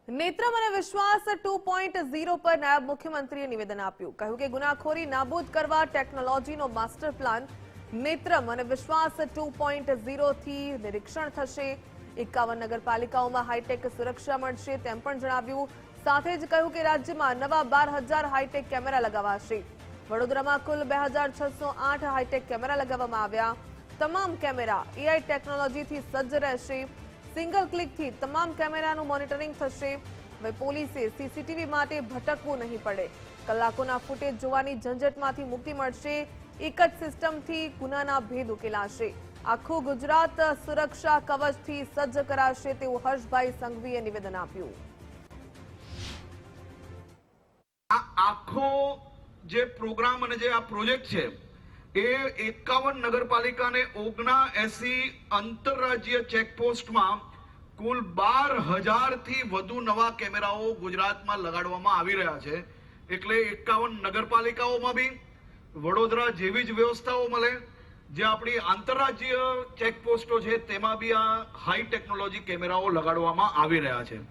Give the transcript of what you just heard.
નેત્રમ અને વિશ્વાસ 2.0 પર નાયબ મુખ્યમંત્રીએ નિવેદન આપ્યું. કહ્યું કે ગુનાખોરી નાબૂદ કરવા ટેકનોલોજીનો માસ્ટર પ્લાન નેત્રમ અને વિશ્વાસ 2.0 થી નિરીક્ષણ થશે. 51 નગરપાલિકાઓમાં હાઈટેક સુરક્ષા મળશે તેમ પણ જણાવ્યું. સાથે જ કહ્યું કે રાજ્યમાં નવા 12,000 હાઈટેક કેમેરા લગાવાશે. વડોદરામાં કુલ 2,608 હાઈટેક કેમેરા લગાવવામાં આવ્યા. તમામ કેમેરા એઆઈ ટેકનોલોજીથી સજ્જ રહેશે. સિંગલ ક્લિકથી તમામ કેમેરાનું મોનિટરિંગ થશે. હવે પોલીસે સીસીટીવી માટે ભટકવું નહીં પડે. કલાકોના ફૂટેજ જોવાની ઝંઝટમાંથી મુક્તિ મળશે. એક જ સિસ્ટમથી ગુનાના ભેદ ઉકેલાશે. આખું ગુજરાત સુરક્ષા કવચથી સજ્જ કરાશે તેવું હર્ષભાઈ સંઘવીએ નિવેદન આપ્યું. આખો જે પ્રોગ્રામ અને જે આ પ્રોજેક્ટ છે એ 51 નગરપાલિકાને 79 આંતરરાજ્ય ચેકપોસ્ટમાં કુલ 12,000 થી વધુ નવા કેમેરાઓ ગુજરાતમાં લગાડવામાં આવી રહ્યા છે. એટલે 51 નગરપાલિકાઓમાં બી વડોદરા જેવી જ વ્યવસ્થાઓ મળે. જે આપણી આંતરરાજ્ય ચેકપોસ્ટો છે તેમાં બી આ હાઈ ટેકનોલોજી કેમેરાઓ લગાડવામાં આવી રહ્યા છે.